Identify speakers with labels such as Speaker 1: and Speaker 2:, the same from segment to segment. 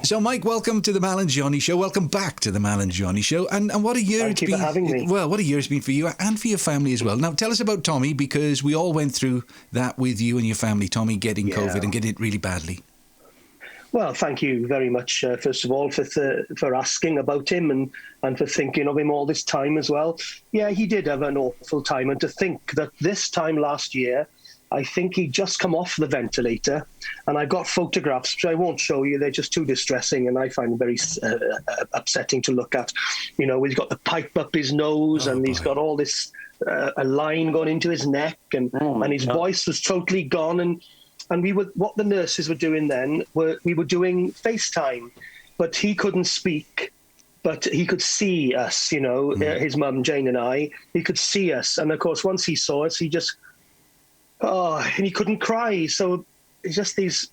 Speaker 1: So, Mike, welcome to the Mal&Johnny Show. Welcome back to the Mal&Johnny Show. And what a year
Speaker 2: Thank
Speaker 1: it's
Speaker 2: you
Speaker 1: been.
Speaker 2: for having me.
Speaker 1: Well, what a year it's been for you and for your family as well. Now, tell us about Tommy, because we all went through that with you and your family, Tommy, getting COVID and getting it really badly.
Speaker 2: Well, thank you very much, first of all, for asking about him and for thinking of him all this time as well. Yeah, he did have an awful time. And to think that this time last year, I think he'd just come off the ventilator, and I got photographs, which I won't show you. They're just too distressing, and I find very upsetting to look at. You know, he's got the pipe up his nose, and he's got all this, a line going into his neck, and his voice was totally gone. And we were, what the nurses were doing then, we were doing FaceTime, but he couldn't speak, but he could see us, you know, his mum, Jane, and I. He could see us. And, of course, once he saw us, he just... and he couldn't cry. So it's just these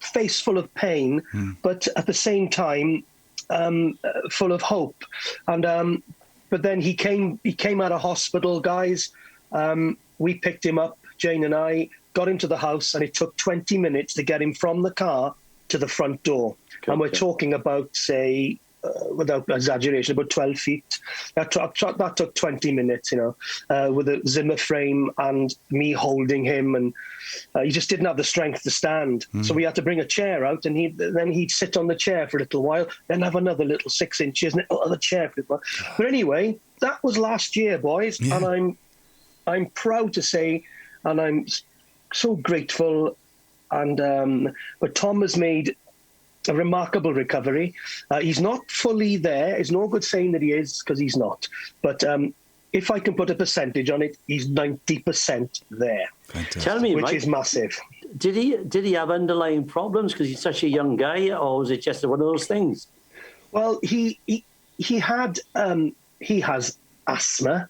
Speaker 2: face full of pain, but at the same time, full of hope. And but then he came out of hospital, guys. We picked him up, Jane and I, got him to the house, and it took 20 minutes to get him from the car to the front door. Okay. And we're talking about, say, without exaggeration, about 12 feet. That took 20 minutes, you know, with a Zimmer frame and me holding him, and he just didn't have the strength to stand. So we had to bring a chair out, and then he'd sit on the chair for a little while, then have another little 6 inches, and another chair for a little while. But anyway, that was last year, boys, and I'm proud to say, and I'm so grateful. And but Tom has made a remarkable recovery. He's not fully there. It's no good saying that he is, because he's not. But if I can put a percentage on it, he's 90% there.
Speaker 3: Fantastic. Tell me,
Speaker 2: which
Speaker 3: Mike,
Speaker 2: is massive.
Speaker 3: Did he have underlying problems because he's such a young guy, or was it just one of those things?
Speaker 2: Well, he has asthma.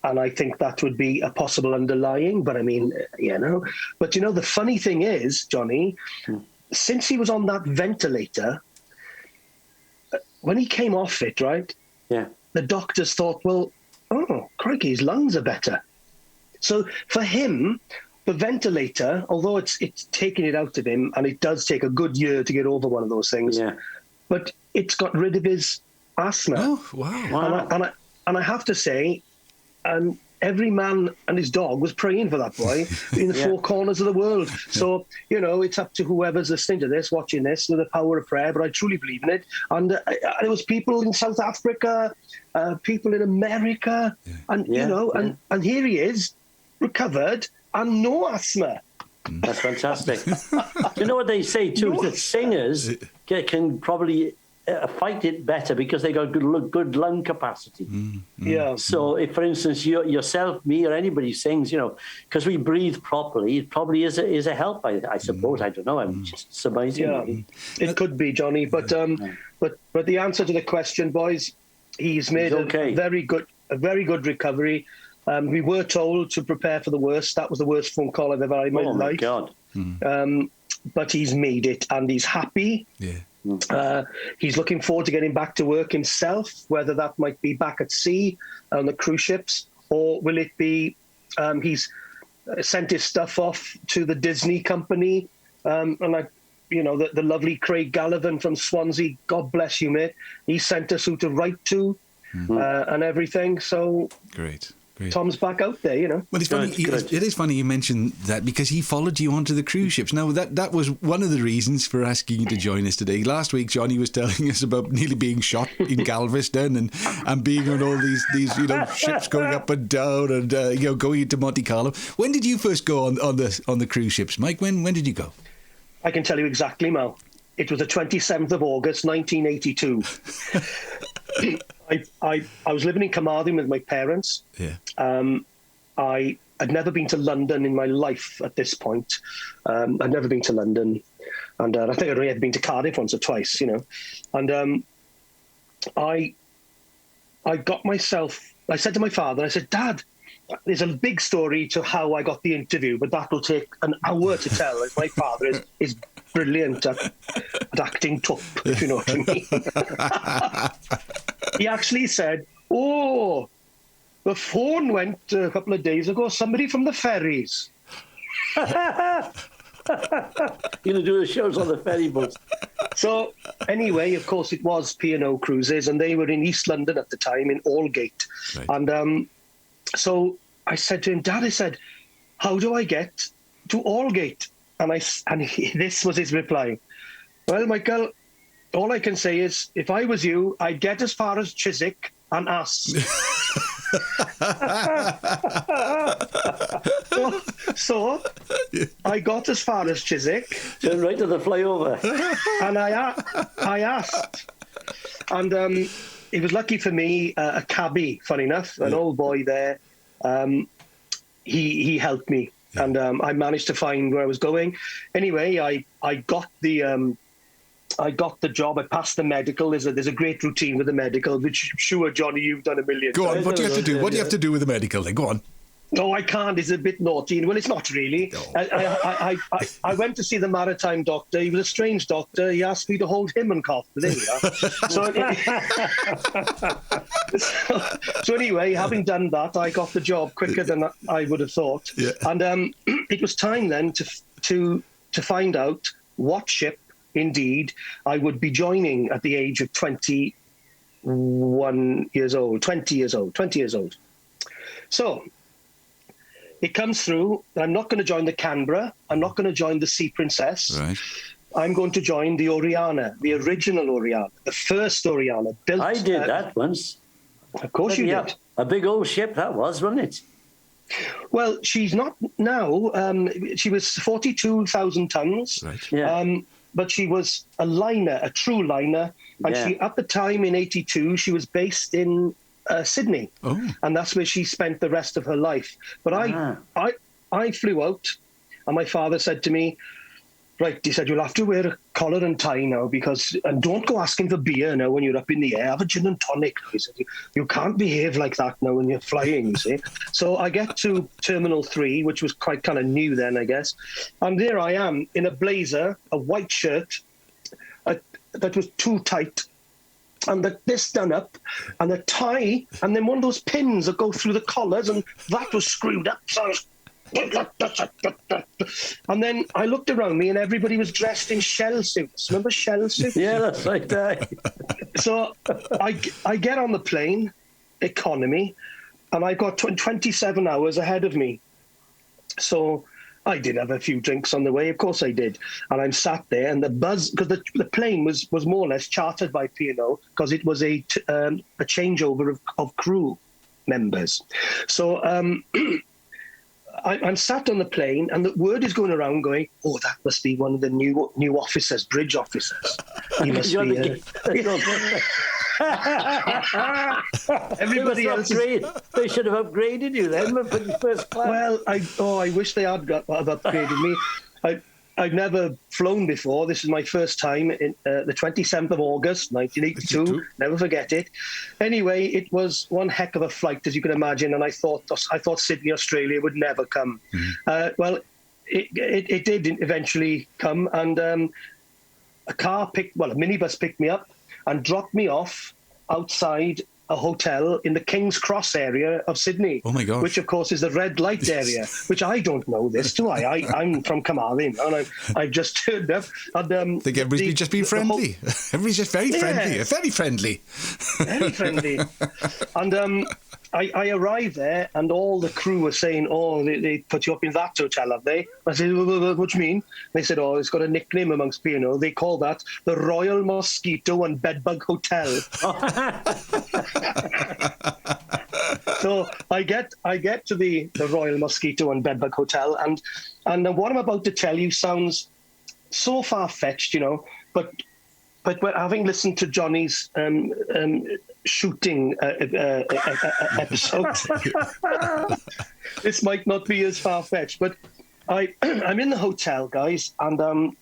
Speaker 2: And I think that would be a possible underlying. But I mean, you know. But you know, the funny thing is, Johnny, since he was on that ventilator, when he came off it, right? Yeah. The doctors thought, well, oh, crikey, his lungs are better. So for him, the ventilator, although it's taking it out of him, and it does take a good year to get over one of those things, but it's got rid of his asthma.
Speaker 1: Oh, wow.
Speaker 2: And I have to say, every man and his dog was praying for that boy in the four corners of the world. So, you know, it's up to whoever's listening to this, watching this, with the power of prayer, but I truly believe in it. And there was people in South Africa, people in America, and, you know, and here he is, recovered, and no asthma.
Speaker 3: That's fantastic. You know what they say, too, that singers can probably... fight it better because they got good lung capacity. Yeah. So if, for instance, yourself, me, or anybody sings, you know, because we breathe properly, it probably is a help. I suppose. I don't know. I'm just surmising.
Speaker 2: Yeah, it could be, Johnny. But the answer to the question, boys, he's made a very good recovery. We were told to prepare for the worst. That was the worst phone call I've ever had in my life. Oh my God. But he's made it, and he's happy. Yeah. He's looking forward to getting back to work himself, whether that might be back at sea on the cruise ships, or will it be he's sent his stuff off to the Disney company, and you know, the lovely Craig Gallivan from Swansea, God bless you, mate. He sent us who to write to and everything. So great. Tom's back out there, you know.
Speaker 1: Well, it's funny. It is funny you mentioned that, because he followed you onto the cruise ships. Now, that was one of the reasons for asking you to join us today. Last week, Johnny was telling us about nearly being shot in Galveston and being on all these you know, ships going up and down and you know, going into Monte Carlo. When did you first go on the cruise ships, Mike? When did you go?
Speaker 2: I can tell you exactly, Mal. It was the 27th of August, 1982. I was living in Carmarthen with my parents. Yeah. I had never been to London in my life at this point. I'd never been to London, and I think I'd only ever been to Cardiff once or twice, you know. And I got myself. I said to my father, I said, Dad, there's a big story to how I got the interview, but that will take an hour to tell. As my father is brilliant at acting tough, if you know what I mean. He actually said, oh, the phone went a couple of days ago, somebody from the ferries.
Speaker 3: You're going to do the shows on the ferry boats.
Speaker 2: So anyway, of course, it was P&O Cruises, and they were in East London at the time, in Aldgate.
Speaker 1: Right.
Speaker 2: And so I said to him, Dad, I said, how do I get to Aldgate? And this was his reply. Well, Michael, all I can say is, if I was you, I'd get as far as Chiswick and ask. So I got as far as Chiswick.
Speaker 3: Turned right to the flyover.
Speaker 2: And I asked. And it was lucky for me, a cabbie, funny enough, an old boy there, he helped me. Yeah. And I managed to find where I was going. Anyway, I got the job. I passed the medical. There's a great routine with the medical, which I'm sure, Johnny, you've done a million
Speaker 1: times. Go on, what do you have to do? What do you have to do with the medical then? Go on.
Speaker 2: No, I can't. It's a bit naughty. Well, it's not really. No. I went to see the maritime doctor. He was a strange doctor. He asked me to hold him and cough. There you are. So anyway, having done that, I got the job quicker than I would have thought. Yeah. And it was time then to find out what ship, indeed, I would be joining at the age of 20 years old. So it comes through. I'm not going to join the Canberra. I'm not going to join the Sea Princess.
Speaker 1: Right.
Speaker 2: I'm going to join the Oriana, the original Oriana, the first Oriana. Built.
Speaker 3: I did that once.
Speaker 2: Of course you did.
Speaker 3: A big old ship that was, wasn't it?
Speaker 2: Well, she's not now. She was 42,000 tons.
Speaker 1: Right.
Speaker 3: Yeah.
Speaker 2: But she was a liner, a true liner. And she, at the time in 82, she was based in Sydney. Oh. And that's where she spent the rest of her life. But I flew out, and my father said to me, right, he said, you'll have to wear a collar and tie now, and don't go asking for beer now when you're up in the air. Have a gin and tonic. He said, you can't behave like that now when you're flying, you see. So I get to Terminal 3, which was quite kind of new then, I guess. And there I am in a blazer, a white shirt that was too tight, and this done up, and a tie, and then one of those pins that go through the collars, and that was screwed up. So I was... And then I looked around me and everybody was dressed in shell suits. Remember shell suits?
Speaker 3: Yeah, that's like that.
Speaker 2: So I get on the plane, economy, and I got 27 hours ahead of me. So I did have a few drinks on the way, of course I did. And I'm sat there, and the buzz, because the plane was more or less chartered by P&O, because it was a changeover of crew members. So I'm sat on the plane, and the word is going around going, oh, that must be one of the new officers, bridge officers. He must be... Everybody else
Speaker 3: they should have upgraded you then, put you first class.
Speaker 2: Well, I wish they had upgraded me. I'd never flown before. This is my first time, in the 27th of August, 1982. Never forget it. Anyway, it was one heck of a flight, as you can imagine, and I thought Sydney, Australia would never come. Mm-hmm. Well, it did eventually come, and a minibus picked me up and dropped me off outside a hotel in the King's Cross area of Sydney.
Speaker 1: Oh my gosh.
Speaker 2: Which of course is the red light area, which I don't know this, do I? I'm from Carmarthen, and I've just turned up. And,
Speaker 1: I think everybody's just been friendly. Everybody's just very friendly. Very friendly.
Speaker 2: Very friendly. And I arrived there, and all the crew were saying, oh, they put you up in that hotel, have they? I said, what do you mean? They said, oh, it's got a nickname amongst P&O. They call that the Royal Mosquito and Bedbug Hotel. So I get to the Royal Mosquito and Bedbug Hotel, and what I'm about to tell you sounds so far-fetched, but having listened to Johnny's shooting episode, this might not be as far-fetched, but I'm in the hotel, guys, and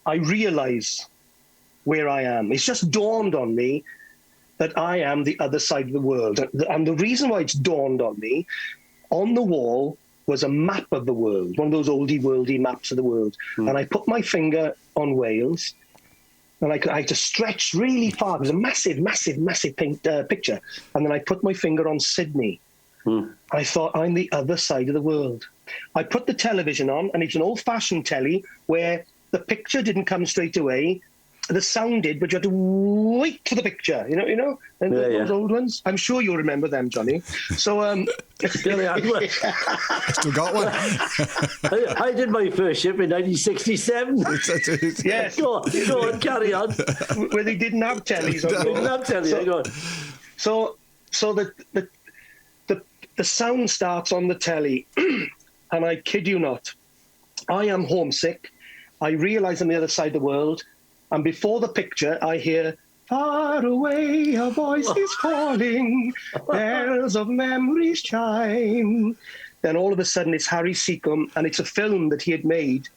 Speaker 2: I realise where I am. It's just dawned on me that I am the other side of the world. And the reason why it's dawned on me, on the wall was a map of the world, one of those oldie-worldy maps of the world. Mm. And I put my finger on Wales, and I had to stretch really far. It was a massive, massive, massive picture. And then I put my finger on Sydney. I thought, I'm the other side of the world. I put the television on, and it's an old-fashioned telly where the picture didn't come straight away. The sound did, but you had to wait for the picture. And those old ones. I'm sure you'll remember them, Johnny. So,
Speaker 1: I still got one.
Speaker 3: I did my first ship in 1967.
Speaker 2: Yes.
Speaker 3: Go on, carry on.
Speaker 2: Where they didn't have tellies.
Speaker 3: They didn't have tellies. Go on.
Speaker 2: So the sound starts on the telly, and I kid you not, I am homesick. I realise I'm the other side of the world. And before the picture, I hear, far away a voice is calling, bells of memories chime. Then all of a sudden it's Harry Seacombe, and it's a film that he had made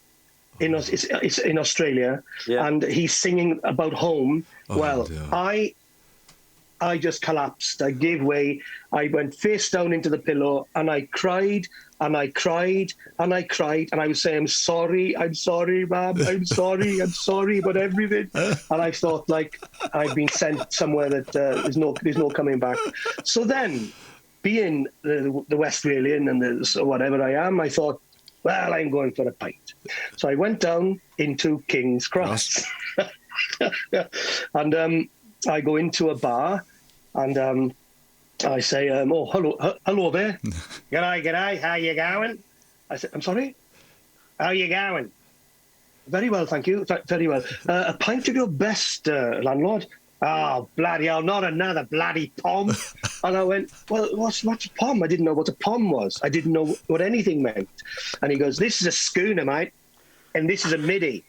Speaker 2: it's in Australia, and he's singing about home. I just collapsed. I gave way. I went face down into the pillow, and I cried, and I cried, and I cried, and I was saying, I'm sorry, Mum, I'm sorry about everything. And I thought, like, I've been sent somewhere that there's no coming back. So then, being the Westphalian and whatever I am, I thought, well, I'm going for a pint. So I went down into King's Cross, and I go into a bar, and I say, hello there. G'day, how you going? I said, I'm sorry? How you going? Very well, thank you, very well. A pint of your best, landlord. Oh, bloody hell, not another bloody pom. And I went, well, what's a pom? I didn't know what a pom was. I didn't know what anything meant. And he goes, this is a schooner, mate, and this is a middy.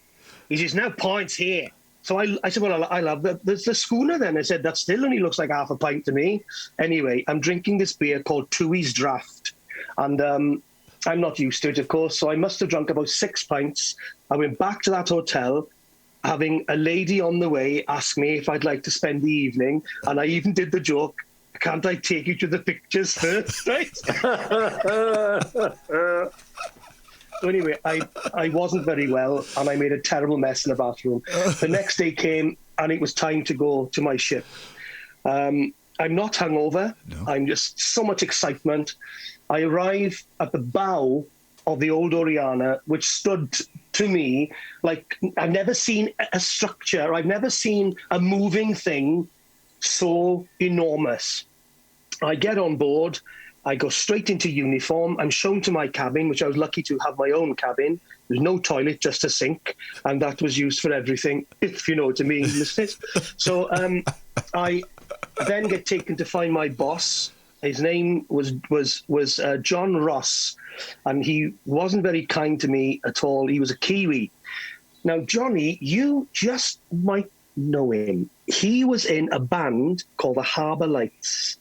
Speaker 2: He says, no points here. So I said, well, I love the schooner then. I said, that still only looks like half a pint to me. Anyway, I'm drinking this beer called Tooheys Draft. And I'm not used to it, of course, so I must have drunk about 6 pints. I went back to that hotel, having a lady on the way ask me if I'd like to spend the evening. And I even did the joke, can't I take you to the pictures first, right? So anyway, I wasn't very well, and I made a terrible mess in the bathroom. The next day came, and it was time to go to my ship. I'm not hungover. No. I'm just so much excitement. I arrive at the bow of the old Oriana, which stood to me like I've never seen a structure. I've never seen a moving thing so enormous. I get on board. I go straight into uniform. I'm shown to my cabin, which I was lucky to have my own cabin. There's no toilet, just a sink, and that was used for everything, if you know what I mean, listeners. So I then get taken to find my boss. His name was John Ross, and he wasn't very kind to me at all. He was a Kiwi. Now, Johnny, you just might know him. He was in a band called the Harbour Lights.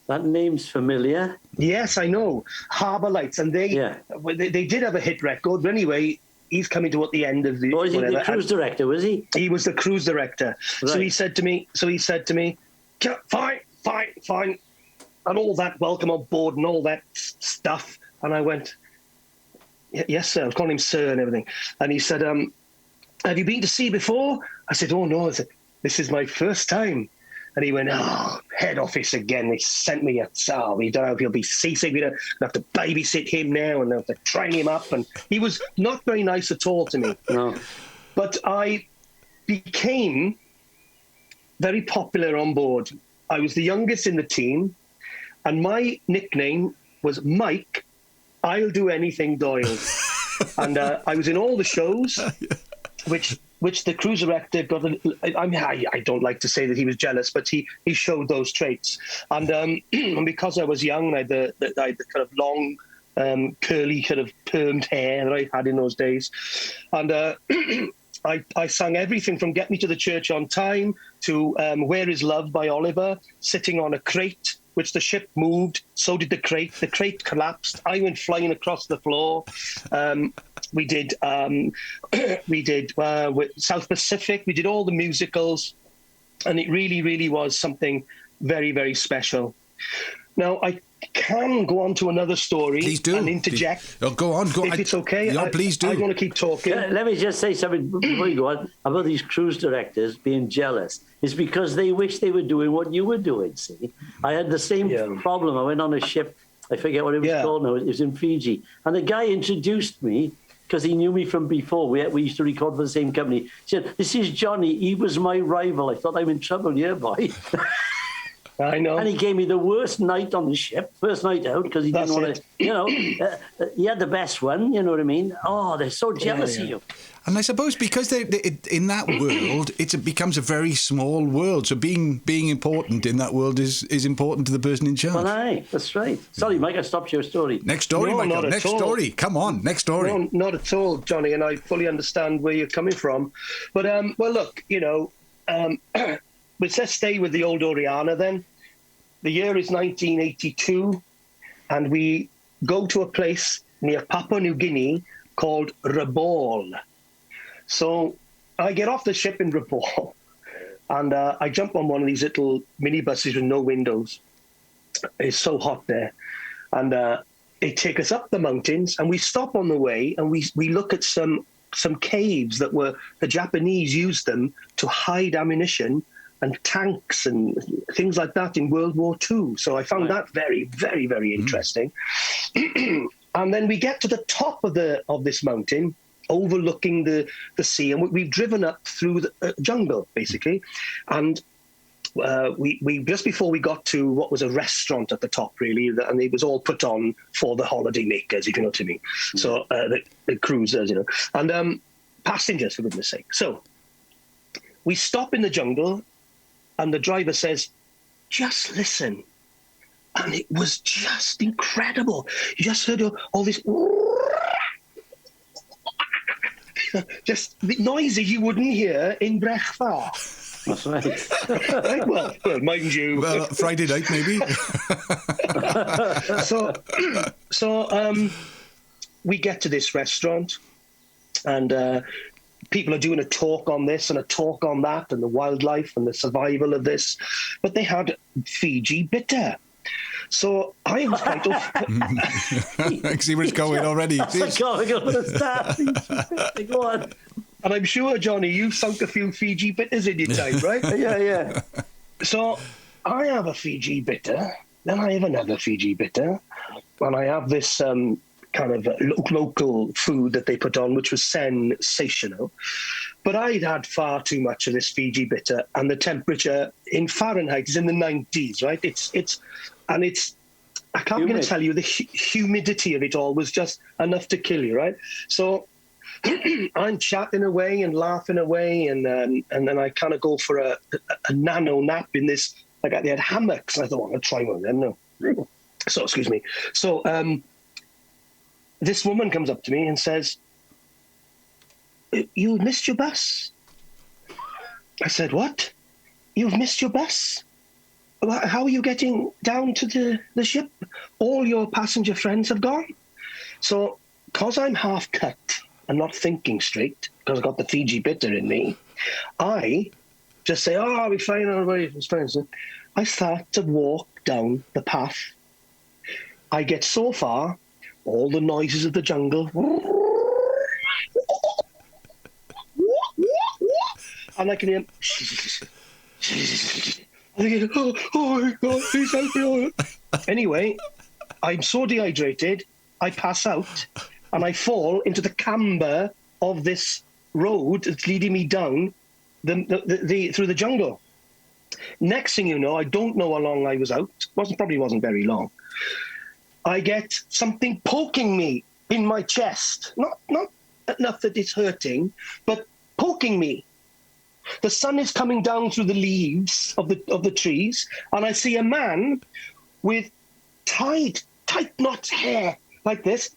Speaker 3: That name's familiar.
Speaker 2: Yes, I know. Harbour Lights. And they did have a hit record. But anyway, he's coming to at the end of the...
Speaker 3: Was he the cruise director, was he?
Speaker 2: He was the cruise director. Right. So he said to me, fine. And all that, welcome on board and all that stuff. And I went, yes, sir. I was calling him sir and everything. And he said, have you been to sea before? I said, oh, no. I said, this is my first time. And he went, head office again. They sent me we don't know if he'll be seasick. We don't have to babysit him now and have to train him up. And he was not very nice at all to me.
Speaker 3: No.
Speaker 2: But I became very popular on board. I was the youngest in the team, and my nickname was Mike, I'll do anything Doyle. And I was in all the shows, which the cruise director got. I don't like to say that he was jealous, but he showed those traits. And and because I was young, I had the kind of long, curly, kind of permed hair that I had in those days. And I sang everything from Get Me to the Church on Time to Where Is Love by Oliver, sitting on a crate, which the ship moved, so did the crate. The crate collapsed. I went flying across the floor. We did South Pacific. We did all the musicals, and it really, really was something very, very special. Now, can go on to another story
Speaker 1: Please do.
Speaker 2: and interject.
Speaker 1: Oh, go on.
Speaker 2: If it's okay.
Speaker 1: Yeah, please do.
Speaker 2: I want to keep talking.
Speaker 3: Let me just say something before you go on about these cruise directors being jealous. It's because they wish they were doing what you were doing, see? I had the same problem. I went on a ship, I forget what it was called now, it was in Fiji. And the guy introduced me, because he knew me from before. We used to record for the same company. He said, "This is Johnny. He was my rival." I thought, I'm in trouble here, boy.
Speaker 2: I know.
Speaker 3: And he gave me the worst night on the ship, first night out, because he didn't want to, he had the best one, you know what I mean? Oh, they're so jealous of you.
Speaker 1: And I suppose because in that world, it becomes a very small world. So being important in that world is important to the person in charge.
Speaker 3: Well, aye, that's right. Sorry, Mike, I stopped your story.
Speaker 1: Next story,
Speaker 2: No,
Speaker 1: Michael. Next story. Come on, next story.
Speaker 2: No, not at all, Johnny, and I fully understand where you're coming from. But, well, look, let's stay with the old Oriana then. The year is 1982, and we go to a place near Papua New Guinea called Rabaul. So I get off the ship in Rabaul, and I jump on one of these little minibuses with no windows. It's so hot there. And they take us up the mountains, and we stop on the way, and we look at some caves that the Japanese used them to hide ammunition and tanks and things like that in World War II. So I found that very, very, very interesting. And then we get to the top of this mountain, overlooking the sea, and we've driven up through the jungle, basically. And we just before we got to what was a restaurant at the top, really, and it was all put on for the holiday makers, if you know what I mean. So the cruisers, and passengers, for goodness sake. So we stop in the jungle, and the driver says, "Just listen." And it was just incredible. You just heard all this, just the noises you wouldn't hear in Brechfar.
Speaker 3: That's right.
Speaker 2: well, mind you.
Speaker 1: Well, Friday night, maybe.
Speaker 2: So we get to this restaurant, and people are doing a talk on this and a talk on that, and the wildlife and the survival of this. But they had Fiji bitter. So I was quite
Speaker 1: I see where it's going already.
Speaker 3: Go on.
Speaker 2: And I'm sure, Johnny, you've sunk a few Fiji bitters in your time, right?
Speaker 3: Yeah.
Speaker 2: So I have a Fiji bitter, then I have another Fiji bitter, and I have this kind of local food that they put on, which was sensational. But I'd had far too much of this Fiji bitter, and the temperature in Fahrenheit is in the 90s, right? I can't begin to tell you, the humidity of it all was just enough to kill you, right? So I'm chatting away and laughing away, and then I kind of go for a nano nap in this. They had hammocks, and I thought, I'm going to try one of them. No. So, excuse me. So this woman comes up to me and says, "You've missed your bus." I said, "What? You've missed your bus? How are you getting down to the ship? All your passenger friends have gone." So, because I'm half cut and not thinking straight, because I've got the Fiji bitter in me, I just say, "Oh, I'll be fine, it's fine." So I start to walk down the path. I get so far, all the noises of the jungle, and I can hear, oh my God, please help me. Anyway, I'm so dehydrated, I pass out, and I fall into the camber of this road that's leading me down through the jungle. Next thing you know, I don't know how long I was out. Probably wasn't very long. I get something poking me in my chest. Not enough that it's hurting, but poking me. The sun is coming down through the leaves of the trees, and I see a man with tight knot hair like this,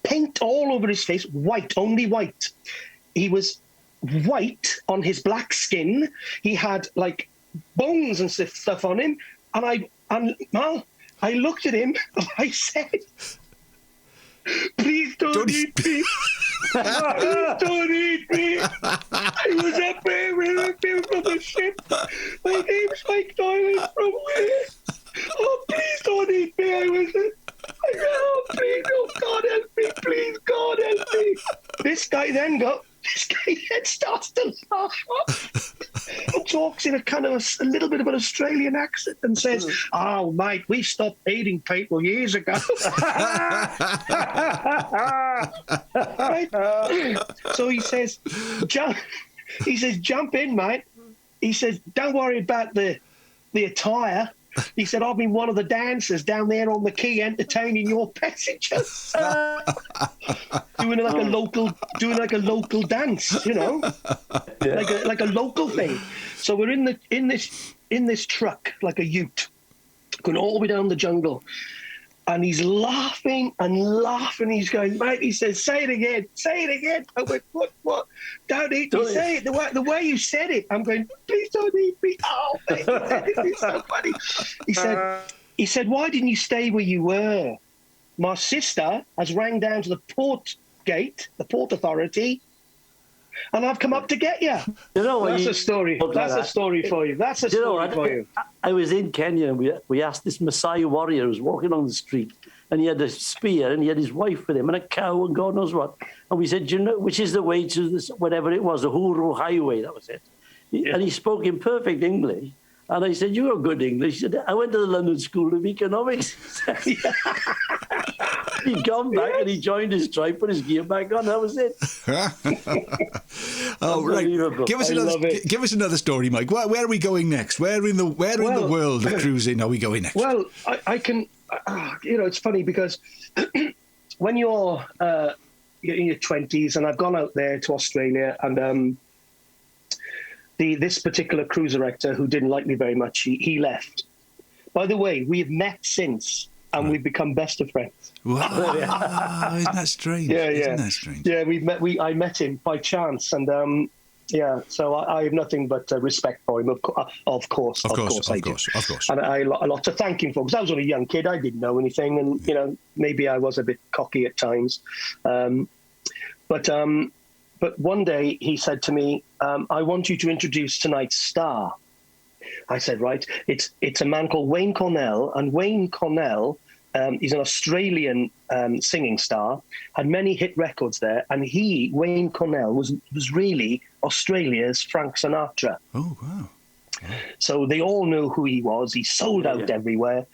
Speaker 2: paint all over his face, white, only white. He was white on his black skin. He had like bones and stuff on him, and I looked at him and I said, "Please don't eat me. Please don't eat me. I was up there with a bill from the ship. My name's Mike Doyle from where? Oh, please don't eat me. I was he then starts to laugh and talks in a kind of a little bit of an Australian accent and says, "Oh, mate, we stopped eating people years ago." Right? So he says, "Jump in, mate." He says, "Don't worry about the attire." He said, "I've been one of the dancers down there on the quay entertaining your passengers." doing like a local dance, you know, like a local thing. So we're in this truck, like a ute, going all the way down the jungle. And he's laughing and laughing. He's going, "Mate," he says, "say it again, say it again." I went, what? Don't eat me, say it. The way you said it. I'm going, "Please don't eat me." Oh, mate, this is so funny. He said, "Why didn't you stay where you were? My sister has rang down to the port gate, the port authority, and I've come up to get you."
Speaker 3: You know,
Speaker 2: that's a story. That's a story for you. That's a story for you.
Speaker 3: I was in Kenya and we asked this Maasai warrior who was walking on the street, and he had a spear and he had his wife with him and a cow and God knows what. And we said, "Do you know which is the way to this, whatever it was, the Huru Highway?" That was it. And he spoke in perfect English. And I said, "You are good English." He said, "I went to the London School of Economics." He'd gone back and he joined his tribe, put his gear back on. That was it.
Speaker 1: Oh, right. Give us another story, Mike. Where are we going next? Where in the world of cruising are we going next?
Speaker 2: Well, I can, it's funny because when you're in your 20s, and I've gone out there to Australia, and this particular cruise director who didn't like me very much, he left. By the way, we've met since, and we've become best of friends.
Speaker 1: Wow. Isn't that strange?
Speaker 2: Yeah.
Speaker 1: Isn't that strange?
Speaker 2: Yeah, I met him by chance, and so I have nothing but respect for him. Of course, I do. And I a lot to thank him for, because I was only a young kid. I didn't know anything, and maybe I was a bit cocky at times. But one day he said to me, "I want you to introduce tonight's star." I said, "Right." It's a man called Wayne Cornell, and Wayne Cornell is an Australian singing star, had many hit records there, and Wayne Cornell, was really Australia's Frank Sinatra.
Speaker 1: Oh, wow.
Speaker 2: So they all knew who he was. He sold out everywhere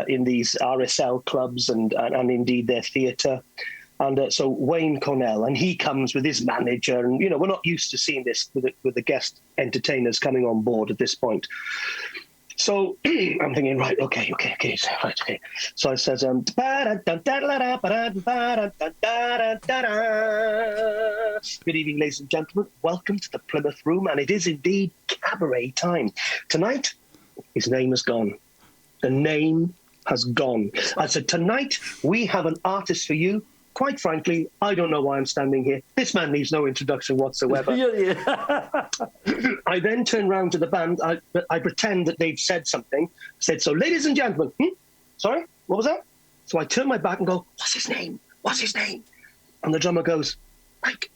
Speaker 2: in these RSL clubs and indeed their theatre. And so Wayne Cornell, and he comes with his manager, and we're not used to seeing this with the guest entertainers coming on board at this point. So I'm thinking, right, okay. So I says, "Good evening, ladies and gentlemen. Welcome to the Plymouth Room, and it is indeed cabaret time. Tonight, his name is gone. The name has gone. I said, tonight we have an artist for you. Quite frankly, I don't know why I'm standing here. This man needs no introduction whatsoever." I then turn round to the band. I pretend that they've said something. Said, "So, ladies and gentlemen," sorry, what was that? So I turn my back and go, "What's his name? What's his name?" And the drummer goes, Mike,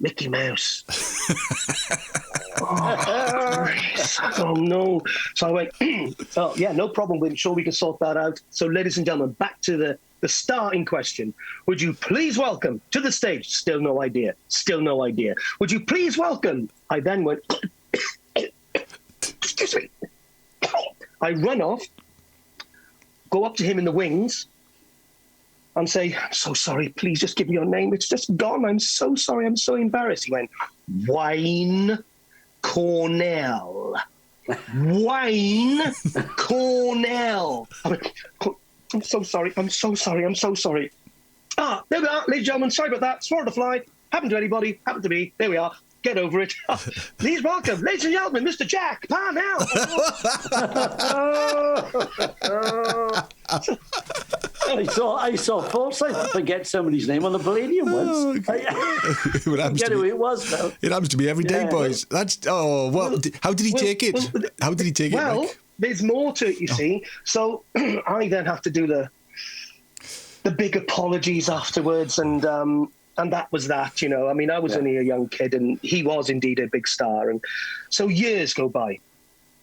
Speaker 2: Mickey Mouse." Oh, no. So I went, "Oh, yeah, no problem. We're sure we can sort that out." So, ladies and gentlemen, back to the star in question. Would you please welcome to the stage? Still no idea. Would you please welcome? I then went, excuse me. I run off, go up to him in the wings, and say, "I'm so sorry. Please just give me your name. It's just gone. I'm so sorry. I'm so embarrassed." He went, "Wayne Cornell. Wayne Cornell." I went, I'm so sorry. Ah, there we are, ladies and gentlemen. Sorry about that. Swore to fly. Happened to anybody. Happened to me. There we are. Get over it. Please welcome, ladies and gentlemen, Mr. Jack Parnell.
Speaker 3: I saw Forsyth forget somebody's name on the Palladium once. Forget who it was, though.
Speaker 1: It happens to me every day, boys. That's how did he take it? How did he take it?
Speaker 2: Well,
Speaker 1: Mike?
Speaker 2: There's more to it, you see. So I then have to do the big apologies afterwards, and that was that. I mean, I was only a young kid, and he was indeed a big star. And so years go by,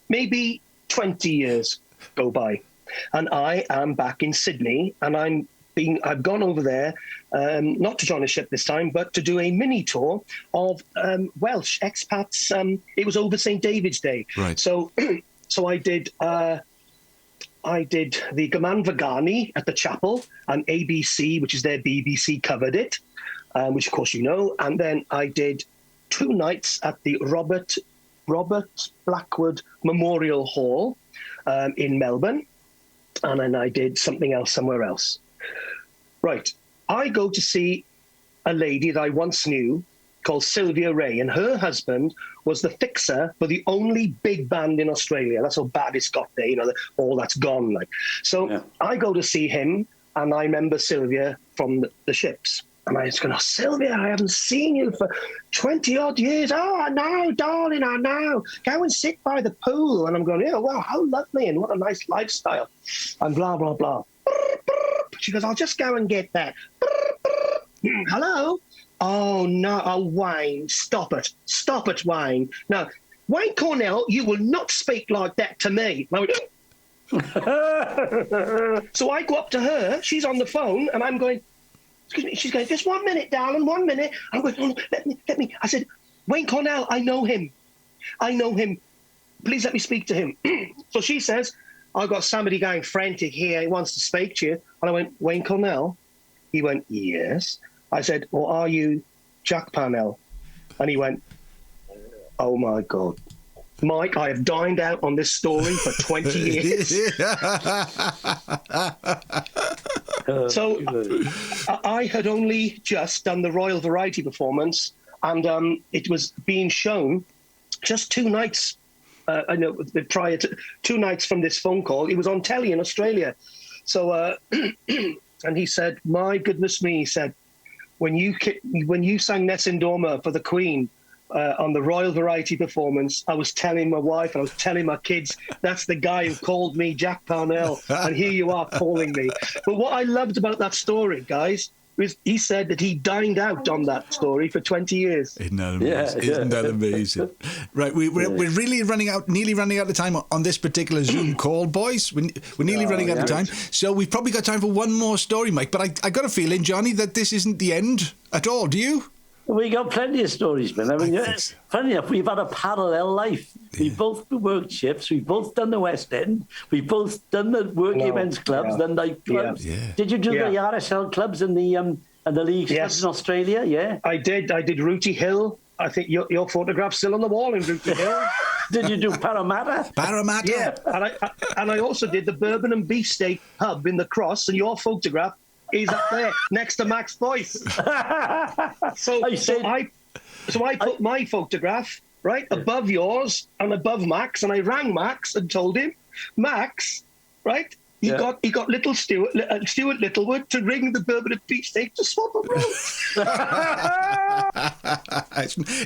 Speaker 2: maybe 20 years go by, and I am back in Sydney, and I've gone over there not to join a ship this time, but to do a mini tour of Welsh expats. It was over St. David's Day.
Speaker 1: Right.
Speaker 2: So I did the Gymanfa at the chapel, and ABC, which is their BBC, covered it, which of course you know. And then I did 2 nights at the Robert Blackwood Memorial Hall in Melbourne, and then I did something else somewhere else. Right. I go to see a lady that I once knew called Sylvia Ray, and her husband was the fixer for the only big band in Australia. That's how bad it's got there, all that's gone. Like, so yeah. I go to see him, and I remember Sylvia from the ships. And I was going, Sylvia, I haven't seen you for 20-odd years. Oh, I know, darling, I know. Go and sit by the pool. And I'm going, yeah, wow, how lovely and what a nice lifestyle. And blah, blah, blah. She goes, I'll just go and get that. Hello? Oh, no, Wayne, stop it. Stop it, Wayne. No, Wayne Cornell, you will not speak like that to me. I went, so I go up to her. She's on the phone, and I'm going, excuse me. She's going, just 1 minute, darling, 1 minute. I'm going, oh, let me. I said, Wayne Cornell, I know him. Please let me speak to him. So she says, I've got somebody going frantic here. He wants to speak to you. And I went, Wayne Cornell? He went, yes. I said, well, are you Jack Parnell? And he went, oh, my God. Mike, I have dined out on this story for 20 years. So I had only just done the Royal Variety performance, and it was being shown just 2 nights. I know prior to 2 nights from this phone call, it was on telly in Australia. So, and he said, "My goodness me," he said, when you sang Nessun Dorma for the Queen on the Royal Variety performance, I was telling my wife and I was telling my kids, that's the guy who called me Jack Parnell, and here you are calling me. But what I loved about that story, guys, was he said that he dined out on that story for 20 years.
Speaker 1: Isn't that amazing? Isn't that amazing? Right, we're really nearly running out of time on this particular Zoom call, boys. We're nearly running out of time. So we've probably got time for one more story, Mike. But I got a feeling, Johnny, that this isn't the end at all. Do you?
Speaker 3: We got plenty of stories, man. I mean, funny enough, we've had a parallel life. Yeah. We've both worked shifts. We've both done the West End. We've both done the working men's clubs, the nightclubs. Yeah. Did you do the RSL clubs and the league clubs in Australia? Yeah, I did.
Speaker 2: I did Rooty Hill. I think your photograph's still on the wall in Rooty Hill.
Speaker 3: Did you do Parramatta?
Speaker 1: Parramatta.
Speaker 2: Yeah, and I also did the Bourbon and Beefsteak pub in the Cross, and your photograph is up there next to Max Boyce. So I put my photograph right above yours and above Max, and I rang Max and told him, Max, right? He got little Stuart Littlewood to ring the Bourbon and Beefsteak to swap them around.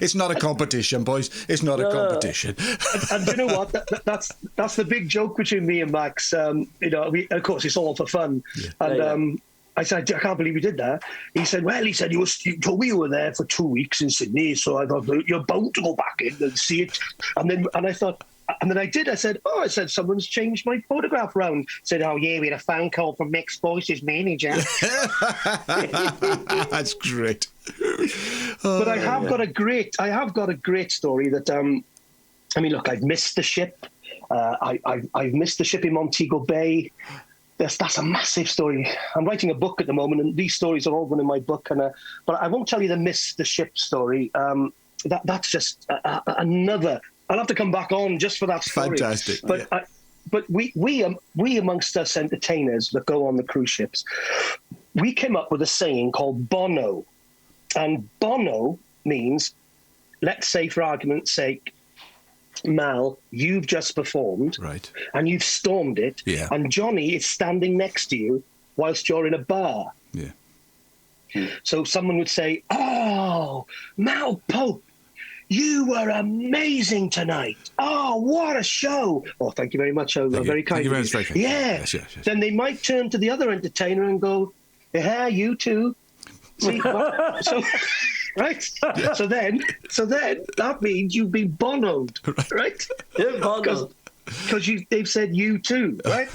Speaker 1: It's not a competition, boys. It's not a competition.
Speaker 2: And you know what? That's the big joke between me and Max. Of course, it's all for fun. Yeah. And I said, I can't believe you did that. He said, you told me you were there for 2 weeks in Sydney, so I thought you're bound to go back in and see it. And then I thought. And then I did. I said, someone's changed my photograph round. Said, oh, yeah, we had a phone call from Max Boyce's manager.
Speaker 1: That's great.
Speaker 2: But I have got a great story that, look, I've missed the ship. I've missed the ship in Montego Bay. That's a massive story. I'm writing a book at the moment, and these stories are all going in my book. But I won't tell you the miss the ship story. That's just another. I'll have to come back on just for that story.
Speaker 1: Fantastic.
Speaker 2: But we amongst us entertainers that go on the cruise ships, we came up with a saying called Bono, and Bono means, let's say for argument's sake, Mal, you've just performed,
Speaker 1: right,
Speaker 2: and you've stormed it, and Johnny is standing next to you whilst you're in a bar.
Speaker 1: Yeah.
Speaker 2: So someone would say, "Oh, Mal Pope, you were amazing tonight. Oh, what a show." Oh, thank you very much. Very kind.
Speaker 1: Thank you very much.
Speaker 2: Yeah. Yes. Then they might turn to the other entertainer and go, "Yeah, you too." See, so right. Yeah. So then that means you've been bonoed, right?
Speaker 3: Bonoed.
Speaker 2: because they've said you too, right?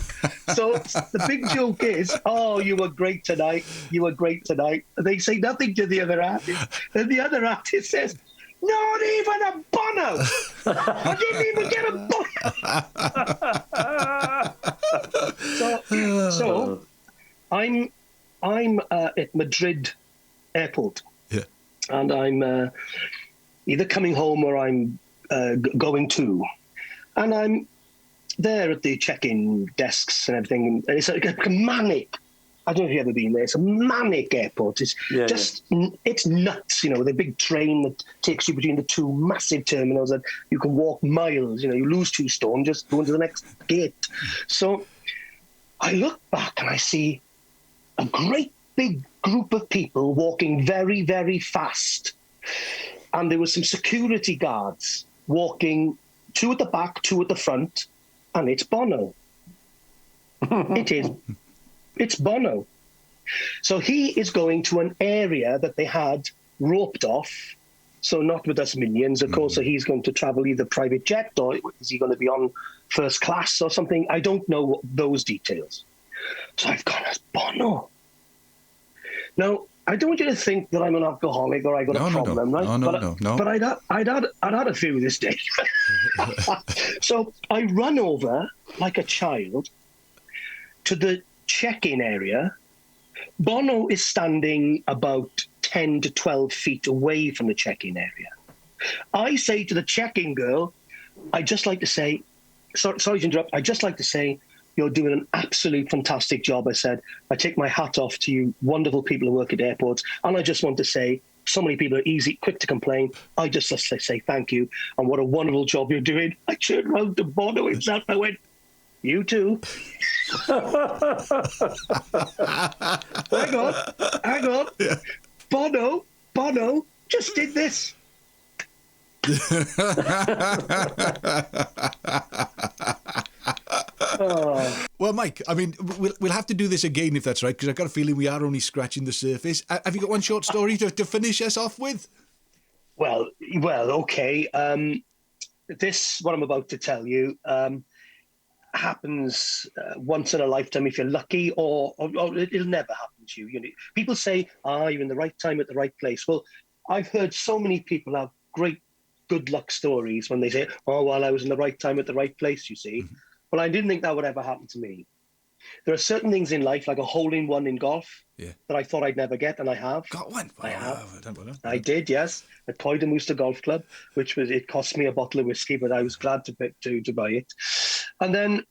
Speaker 2: So the big joke is, oh, you were great tonight. You were great tonight. They say nothing to the other artist. And the other artist says, not even a Bono. I didn't even get a Bono. So I'm at Madrid airport, and I'm either coming home or I'm going to, and I'm there at the check-in desks and everything. And it's like a manic. I don't know if you've ever been there. It's a manic airport. It's it's nuts, the big train that takes you between the two massive terminals that you can walk miles. You lose 2 stone just going to the next gate. So I look back and I see a great big group of people walking very, very fast. And there were some security guards walking, 2 at the back, 2 at the front, and it's Bono. It's Bono. So he is going to an area that they had roped off. So not with us minions, of course. So he's going to travel either private jet or is he going to be on first class or something? I don't know those details. So I've gone as Bono. Now, I don't want you to think that I'm an alcoholic or I got a problem, right? No. But I'd had a few this day. So I run over like a child to the check-in area. Bono is standing about 10 to 12 feet away from the check-in area. I say to the check-in girl, I'd just like to say, sorry to interrupt, I'd just like to say, you're doing an absolute fantastic job. I said, I take my hat off to you wonderful people who work at airports. And I just want to say, so many people are quick to complain. I just say thank you. And what a wonderful job you're doing. I turned around to Bono himself. I went, you too. Hang on. Yeah. Bono just did this.
Speaker 1: Well, Mike, I mean, we'll have to do this again if that's right, because I've got a feeling we are only scratching the surface. Have you got one short story to finish us off with?
Speaker 2: Well, okay. This, what I'm about to tell you, happens once in a lifetime if you're lucky, or it'll never happen to you. People say, you're in the right time at the right place. Well, I've heard so many people have great good luck stories when they say, I was in the right time at the right place, you see. Mm-hmm. Well, I didn't think that would ever happen to me. There are certain things in life, like a hole-in-one in golf, that I thought I'd never get, and I have.
Speaker 1: Got one?
Speaker 2: I have. I did, yes, at Coed-y-Mooster Golf Club, it cost me a bottle of whiskey, but I was glad to buy it. And then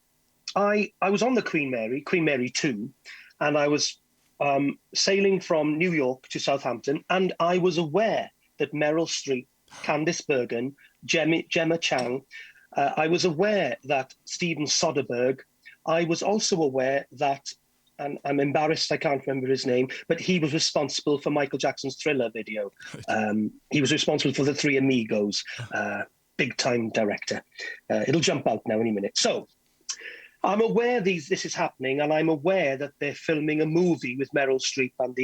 Speaker 2: I was on the Queen Mary 2, and I was sailing from New York to Southampton, and I was aware that Meryl Streep, Candice Bergen, Gemma Chang, I was aware that Steven Soderbergh, I was also aware that, and I'm embarrassed I can't remember his name, but he was responsible for Michael Jackson's Thriller video. He was responsible for The Three Amigos, big-time director. It'll jump out now any minute. So I'm aware this is happening, and I'm aware that they're filming a movie with Meryl Streep and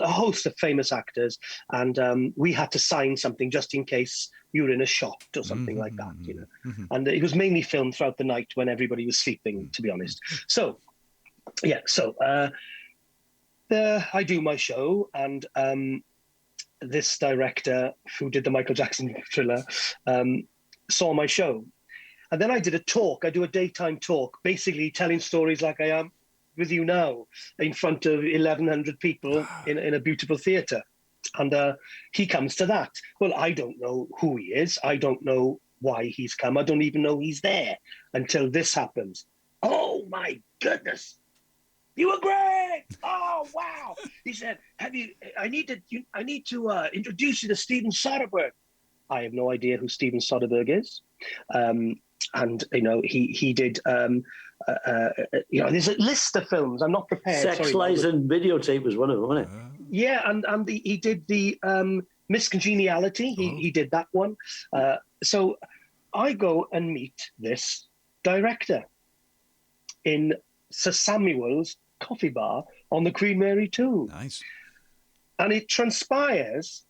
Speaker 2: a host of famous actors, and we had to sign something just in case you were in a shot or something like that, Mm-hmm. And it was mainly filmed throughout the night when everybody was sleeping, to be honest. So, I do my show, and this director who did the Michael Jackson Thriller saw my show. And then I did a talk. I do a daytime talk, basically telling stories like I am with you now in front of 1,100 people in a beautiful theatre. And he comes to that. Well, I don't know who he is. I don't know why he's come. I don't even know he's there until this happens. Oh, my goodness. You were great. Oh, wow. He said, I need to introduce you to Steven Soderbergh. I have no idea who Steven Soderbergh is. And he did. There's a list of films. I'm not prepared.
Speaker 3: Sex, Lies, and Videotape was one of them, wasn't it?
Speaker 2: Yeah, and he did the Miss Congeniality. He did that one. So I go and meet this director in Sir Samuel's coffee bar on the Queen Mary 2.
Speaker 1: Nice.
Speaker 2: And it transpires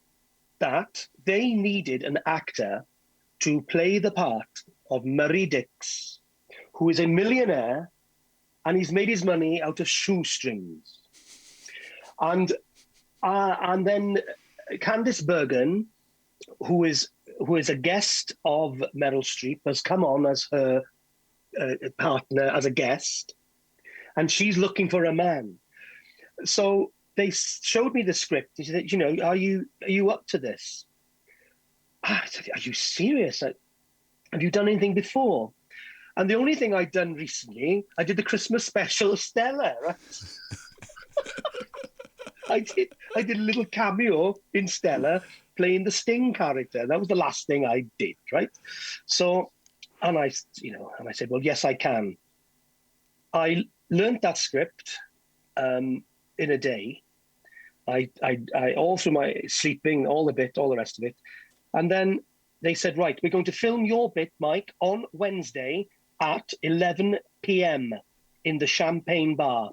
Speaker 2: that they needed an actor to play the part of Marie Dix who is a millionaire, and he's made his money out of shoestrings. And then Candice Bergen, who is a guest of Meryl Streep, has come on as her partner, as a guest, and she's looking for a man. So they showed me the script. They said, you know, are you up to this? I said, are you serious? Have you done anything before? And the only thing I'd done recently, I did the Christmas special of Stella, right? I did a little cameo in Stella playing the Sting character. That was the last thing I did, right? So, and I said, well, yes, I can. I learned that script in a day. I all through my sleeping, all the rest of it. And then they said, right, we're going to film your bit, Mike, on Wednesday at 11 p.m. in the Champagne Bar.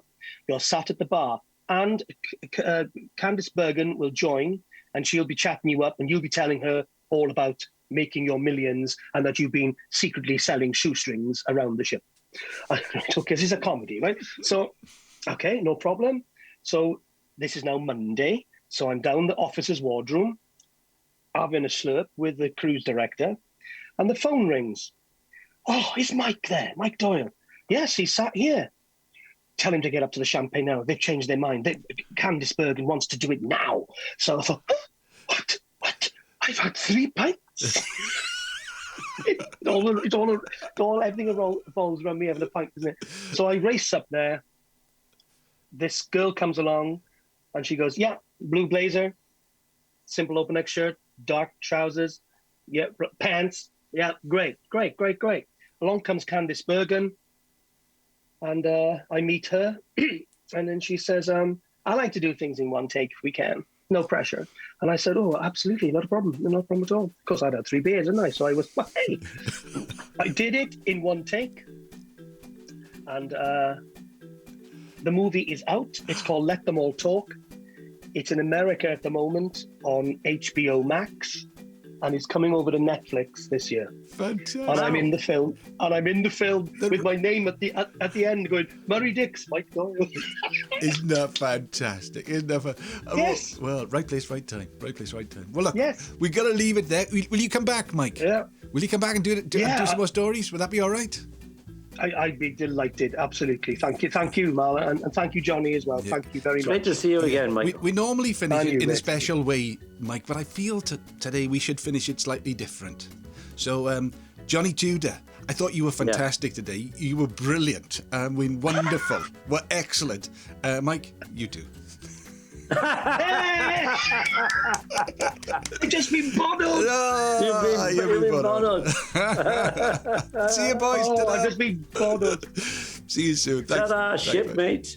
Speaker 2: You're sat at the bar, and Candice Bergen will join, and she'll be chatting you up, and you'll be telling her all about making your millions and that you've been secretly selling shoestrings around the ship. Okay, this is a comedy, right? So, okay, no problem. So this is now Monday. So I'm down the officer's wardroom, having a slurp with the cruise director, and the phone rings. Oh, is Mike there? Mike Doyle. Yes, he's sat here. Tell him to get up to the Champagne now. They've changed their mind. Candice Bergen wants to do it now. So I thought, what? I've had 3 pints. Everything revolves around me having a pint, isn't it? So I race up there. This girl comes along, and she goes, yeah, blue blazer, simple open neck shirt, dark trousers, yeah, pants. Yeah, great. Along comes Candice Bergen, and I meet her, and then she says, I like to do things in one take if we can. No pressure. And I said, oh, absolutely, not a problem at all. Of course, I'd had 3 beers, didn't I? So I was, hey. I did it in one take, and the movie is out. It's called Let Them All Talk. It's in America at the moment on HBO Max, and it's coming over to Netflix this year.
Speaker 1: Fantastic.
Speaker 2: And I'm in the film. With my name at the end going, Murray Dix, Mike Doyle.
Speaker 1: Isn't that fantastic?
Speaker 2: Yes.
Speaker 1: Well, right place, right time. Well, look,
Speaker 2: yes.
Speaker 1: We got to leave it there. Will you come back, Mike?
Speaker 2: Yeah.
Speaker 1: Will you come back and do some more stories? Would that be all right?
Speaker 2: I'd be delighted, absolutely. Thank you, Mal, and thank you, Johnny, as well. Yeah. Thank you very much.
Speaker 3: Great to see you again, Mike.
Speaker 1: We normally finish it in a special way, Mike, but I feel today we should finish it slightly different. So, Johnny Tudor, I thought you were fantastic today. You were brilliant. Wonderful. Were excellent. Mike, you too.
Speaker 2: I've just been Bono.
Speaker 3: You've been Bono.
Speaker 1: See you, boys.
Speaker 2: I've just been Bono.
Speaker 1: See you soon. Thanks.
Speaker 3: Ta-da, shipmate.